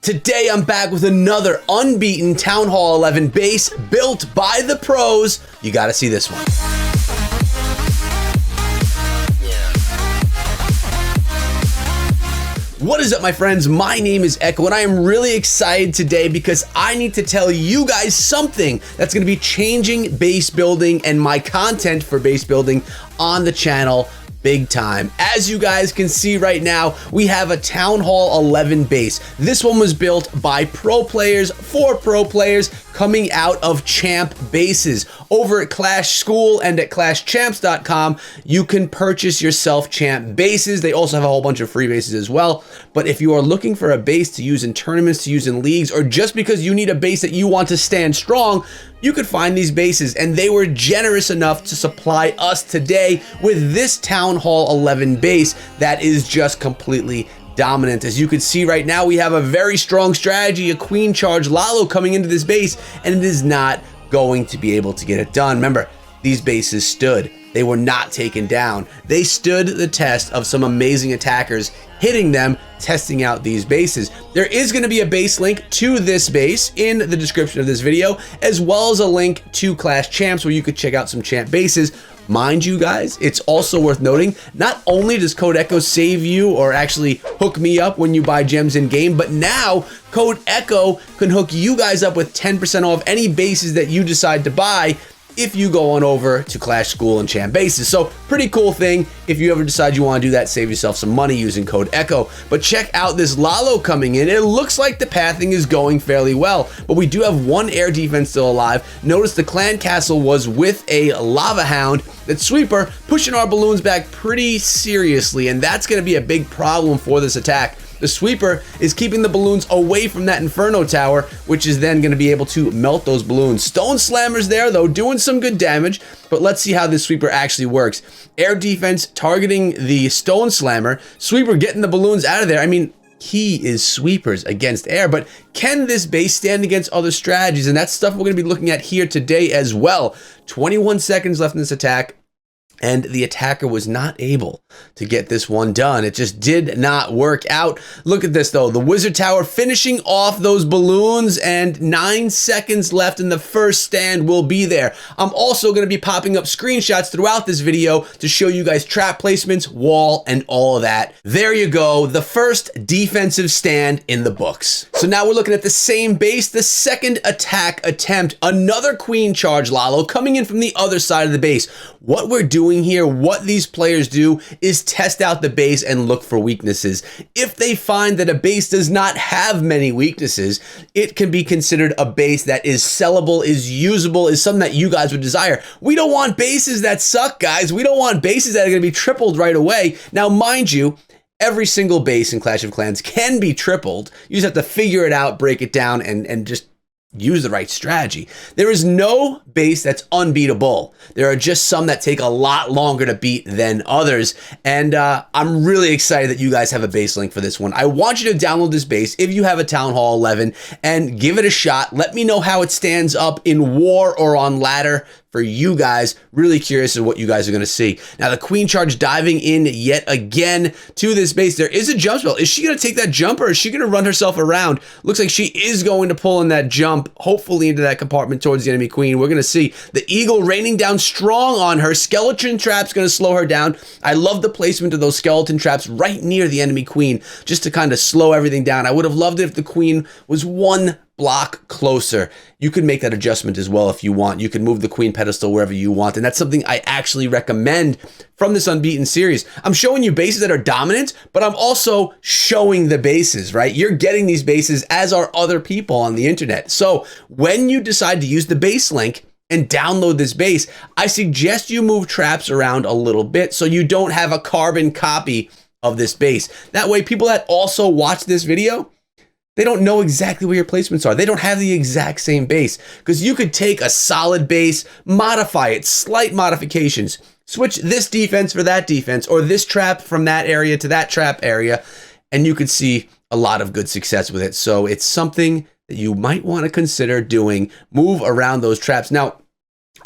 Today I'm back with another unbeaten Town Hall 11 base built by the pros. You gotta see this one. What is up, my friends? My name is Echo and I am really excited today because I need to tell you guys something that's going to be changing base building and my content for base building on the channel big time. As you guys can see right now, we have a Town Hall 11 base. This one was built by pro players for pro players coming out of champ bases. Over at Clash School and at ClashChamps.com, you can purchase yourself champ bases. They also have a whole bunch of free bases as well. But if you are looking for a base to use in tournaments, to use in leagues, or just because you need a base that you want to stand strong, you could find these bases, and they were generous enough to supply us today with this Town Hall 11 base that is just completely dominant. As you can see right now, we have a very strong strategy, a queen charge Lalo coming into this base, and it is not going to be able to get it done. Remember, these bases stood. They were not taken down. They stood the test of some amazing attackers hitting them, testing out these bases. There is going to be a base link to this base in the description of this video, as well as a link to Clash Champs where you could check out some champ bases. Mind you guys, it's also worth noting, not only does Code Echo save you or actually hook me up when you buy gems in game, but now Code Echo can hook you guys up with 10% off any bases that you decide to buy if you go on over to Clash School and champ bases. So pretty cool thing. If you ever decide you want to do that, save yourself some money using Code Echo. But check out this Lalo coming in. It looks like the pathing is going fairly well, but we do have one air defense still alive. Notice the clan castle was with a lava hound. That sweeper pushing our balloons back pretty seriously, and that's going to be a big problem for this attack. The sweeper is keeping the balloons away from that Inferno tower, which is then going to be able to melt those balloons. Stone Slammer's there, though, doing some good damage, but let's see how this sweeper actually works. Air defense targeting the Stone Slammer. Sweeper getting the balloons out of there. I mean, key is sweepers against air, but can this base stand against other strategies? And that's stuff we're going to be looking at here today as well. 21 seconds left in this attack, and the attacker was not able to get this one done. It just did not work out. Look at this, though. The Wizard Tower finishing off those balloons, and 9 seconds left, and the first stand will be there. I'm also going to be popping up screenshots throughout this video to show you guys trap placements, wall, and all of that. There you go. The first defensive stand in the books. So now we're looking at the same base, the second attack attempt. Another queen charge Lalo coming in from the other side of the base. What we're doing here, what these players do, is test out the base and look for weaknesses. If they find that a base does not have many weaknesses, it can be considered a base that is sellable, is usable, is something that you guys would desire. We don't want bases that suck, guys. We don't want bases that are going to be tripled right away. Now, mind you, every single base in Clash of Clans can be tripled. You just have to figure it out, break it down, and just use the right strategy. There is no base that's unbeatable. There are just some that take a lot longer to beat than others. And I'm really excited that you guys have a base link for this one. I want you to download this base if you have a Town Hall 11 and give it a shot. Let me know how it stands up in war or on ladder for you guys. Really curious of what you guys are going to see. Now, the queen charge diving in yet again to this base. There is a jump spell. Is she going to take that jump, or is she going to run herself around? Looks like she is going to pull in that jump, hopefully into that compartment towards the enemy queen. We're going to see the eagle raining down strong on her. Skeleton trap's going to slow her down. I love the placement of those skeleton traps right near the enemy queen, just to kind of slow everything down. I would have loved it if the queen was one block closer. You can make that adjustment as well if you want. You can move the queen pedestal wherever you want, and that's something I actually recommend from this unbeaten series. I'm showing you bases that are dominant, but I'm also showing the bases, right? You're getting these bases, as are other people on the internet. So when you decide to use the base link and download this base, I suggest you move traps around a little bit so you don't have a carbon copy of this base. That way, people that also watch this video, they don't know exactly where your placements are. They don't have the exact same base, because you could take a solid base, modify it, slight modifications, switch this defense for that defense, or this trap from that area to that trap area, and you could see a lot of good success with it. So it's something that you might want to consider doing. Move around those traps. Now,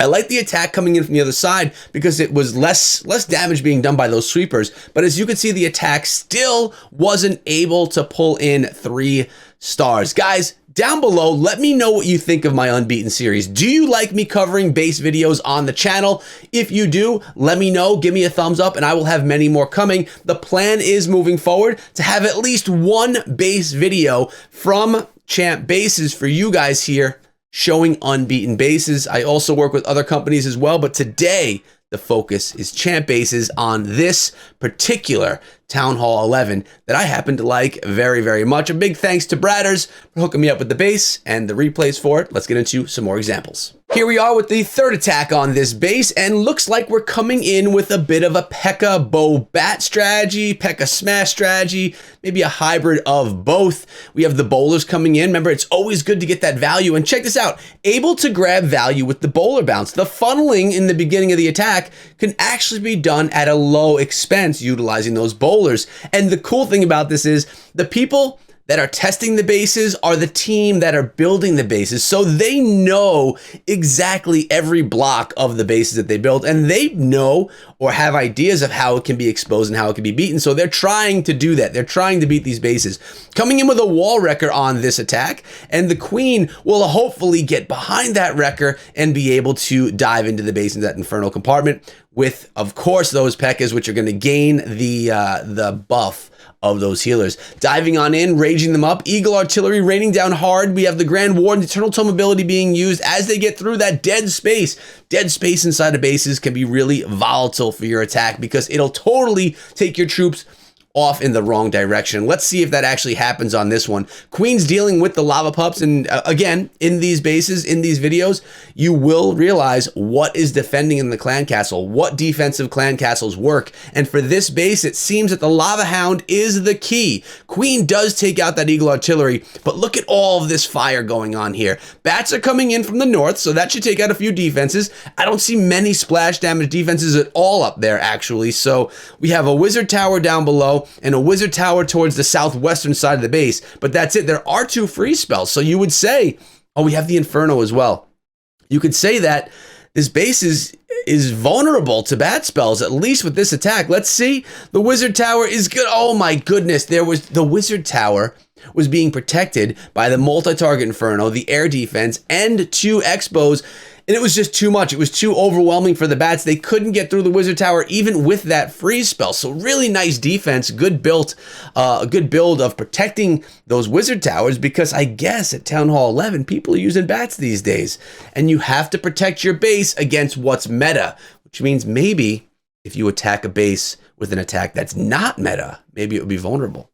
I like the attack coming in from the other side because it was less damage being done by those sweepers. But as you can see, the attack still wasn't able to pull in 3 stars. Guys, down below, let me know what you think of my Unbeaten series. Do you like me covering base videos on the channel? If you do, let me know. Give me a thumbs up and I will have many more coming. The plan is moving forward to have at least one base video from Champ Bases for you guys here showing unbeaten bases. I also work with other companies as well, but today the focus is Champ Bases on this particular Town Hall 11 that I happen to like very, very much. A big thanks to Bradders for hooking me up with the base and the replays for it. Let's get into some more examples. Here we are with the third attack on this base, and looks like we're coming in with a bit of a P.E.K.K.A. bow bat strategy, P.E.K.K.A. smash strategy, maybe a hybrid of both. We have the bowlers coming in. Remember, it's always good to get that value, and check this out. Able to grab value with the bowler bounce. The funneling in the beginning of the attack can actually be done at a low expense utilizing those bowlers. And the cool thing about this is the people that are testing the bases are the team that are building the bases. So they know exactly every block of the bases that they build, and they know or have ideas of how it can be exposed and how it can be beaten. So they're trying to do that. They're trying to beat these bases. Coming in with a wall wrecker on this attack, and the queen will hopefully get behind that wrecker and be able to dive into the base in that infernal compartment with, of course, those P.E.K.K.As, which are going to gain the buff of those healers. Diving on in, raging them up, Eagle Artillery raining down hard. We have the Grand Warden Eternal Tome ability being used as they get through that dead space. Dead space inside of bases can be really volatile for your attack because it'll totally take your troops off in the wrong direction. Let's see if that actually happens on this one. Queen's dealing with the lava pups, and again, in these bases, in these videos, you will realize what is defending in the clan castle, what defensive clan castles work, and for this base, it seems that the lava hound is the key. Queen does take out that Eagle Artillery, but look at all of this fire going on here. Bats are coming in from the north, so that should take out a few defenses. I don't see many splash damage defenses at all up there, actually, so we have a wizard tower down below, and a wizard tower towards the southwestern side of the base, but that's it. There are 2 freeze spells, so you would say, oh, we have the Inferno as well. You could say that this base is vulnerable to bat spells, at least with this attack. Let's see. The wizard tower is good. Oh my goodness, the wizard tower was being protected by the multi-target Inferno, the air defense, and 2 Expos. And it was just too much. It was too overwhelming for the bats. They couldn't get through the wizard tower even with that freeze spell. So really nice defense, good build of protecting those wizard towers, because I guess at Town Hall 11, people are using bats these days. And you have to protect your base against what's meta, which means maybe if you attack a base with an attack that's not meta, maybe it would be vulnerable.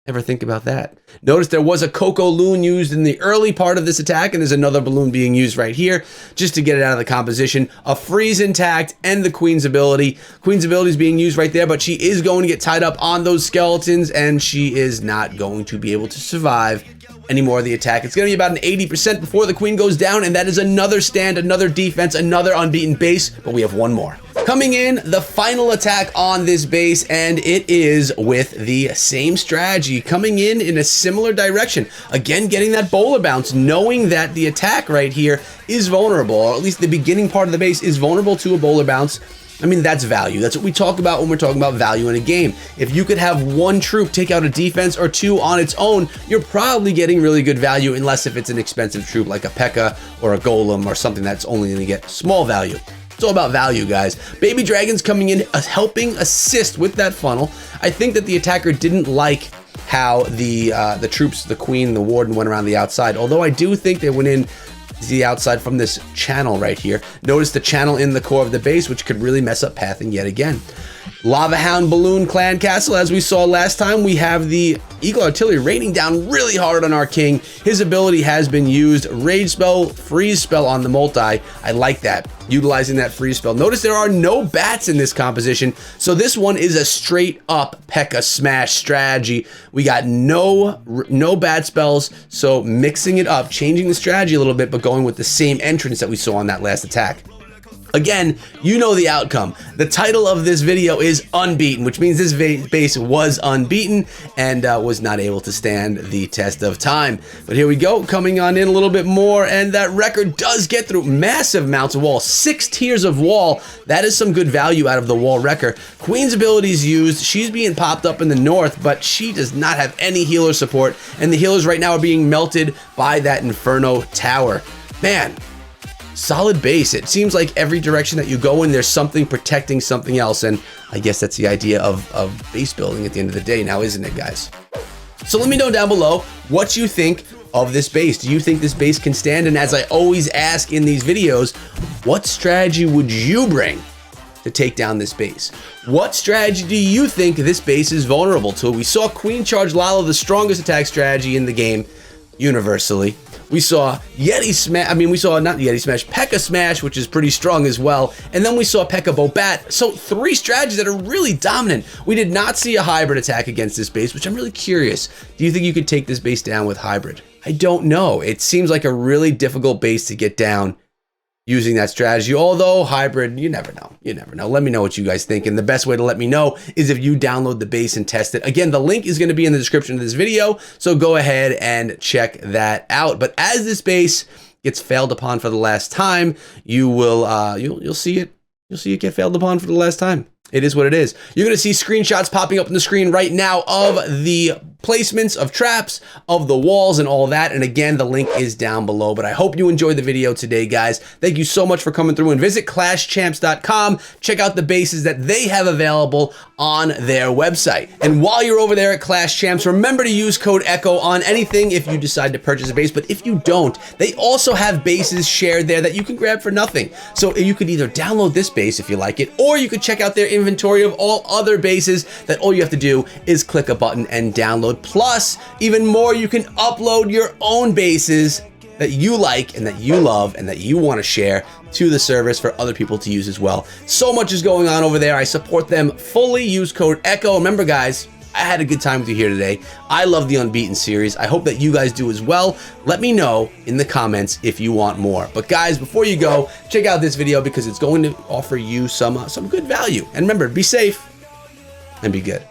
Never think about that. Notice there was a Coco Loon used in the early part of this attack, and there's another balloon being used right here just to get it out of the composition. A freeze intact and the Queen's ability. Queen's ability is being used right there, but she is going to get tied up on those skeletons, and she is not going to be able to survive any more of the attack. It's going to be about an 80% before the Queen goes down, and that is another stand, another defense, another unbeaten base, but we have one more. Coming in, the final attack on this base, and it is with the same strategy, coming in a similar direction. Again, getting that bowler bounce, knowing that the attack right here is vulnerable, or at least the beginning part of the base is vulnerable to a bowler bounce. I mean, that's value. That's what we talk about when we're talking about value in a game. If you could have 1 troop take out a defense or 2 on its own, you're probably getting really good value, unless if it's an expensive troop like a P.E.K.K.A. or a Golem or something that's only going to get small value. It's all about value, guys. Baby Dragons coming in, helping assist with that funnel. I think that the attacker didn't like how the troops, the Queen, the Warden went around the outside, although I do think they went in the outside from this channel right here. Notice the channel in the core of the base, which could really mess up pathing yet again. Lava Hound Balloon Clan Castle, as we saw last time, we have the Eagle Artillery raining down really hard on our king. His ability has been used. Rage spell, freeze spell on the multi. I like that, utilizing that freeze spell. Notice there are no bats in this composition, so this one is a straight up P.E.K.K.A. smash strategy. We got no bat spells, so mixing it up, changing the strategy a little bit, but going with the same entrance that we saw on that last attack. Again, you know the outcome. The title of this video is Unbeaten, which means this base was unbeaten and was not able to stand the test of time. But here we go, coming on in a little bit more, and that record does get through massive amounts of wall. 6 tiers of wall. That is some good value out of the wall wrecker. Queen's ability is used. She's being popped up in the north, but she does not have any healer support, and the healers right now are being melted by that Inferno tower. Man, solid base. It seems like every direction that you go in, there's something protecting something else, and I guess that's the idea of base building at the end of the day now, isn't it, guys? So let me know down below what you think of this base. Do you think this base can stand? And as I always ask in these videos, what strategy would you bring to take down this base? What strategy do you think this base is vulnerable to? We saw Queen Charge Lalo, the strongest attack strategy in the game universally. We saw Yeti Smash, we saw not Yeti Smash, P.E.K.K.A. Smash, which is pretty strong as well. And then we saw P.E.K.K.A. Bobat. So 3 strategies that are really dominant. We did not see a hybrid attack against this base, which I'm really curious. Do you think you could take this base down with hybrid? I don't know. It seems like a really difficult base to get down using that strategy, although hybrid, you never know. You never know. Let me know what you guys think, and the best way to let me know is if you download the base and test it. Again, the link is going to be in the description of this video, so go ahead and check that out. But as this base gets failed upon for the last time, you will you'll see it get failed upon for the last time. It is what it is. You're going to see screenshots popping up on the screen right now of the placements of traps, of the walls, and all that. And again, the link is down below. But I hope you enjoyed the video today, guys. Thank you so much for coming through, and visit ClashChamps.com. Check out the bases that they have available on their website. And while you're over there at Clash Champs, remember to use code ECHO on anything if you decide to purchase a base. But if you don't, they also have bases shared there that you can grab for nothing. So you could either download this base if you like it, or you could check out their inventory of all other bases that all you have to do is click a button and download. Plus, even more, you can upload your own bases that you like and that you love and that you want to share to the service for other people to use as well. So much is going on over there. I support them fully. Use code ECHO. Remember, guys, I had a good time with you here today. I love the Unbeaten series. I hope that you guys do as well. Let me know in the comments if you want more. But guys, before you go, check out this video because it's going to offer you some good value. And remember, be safe and be good.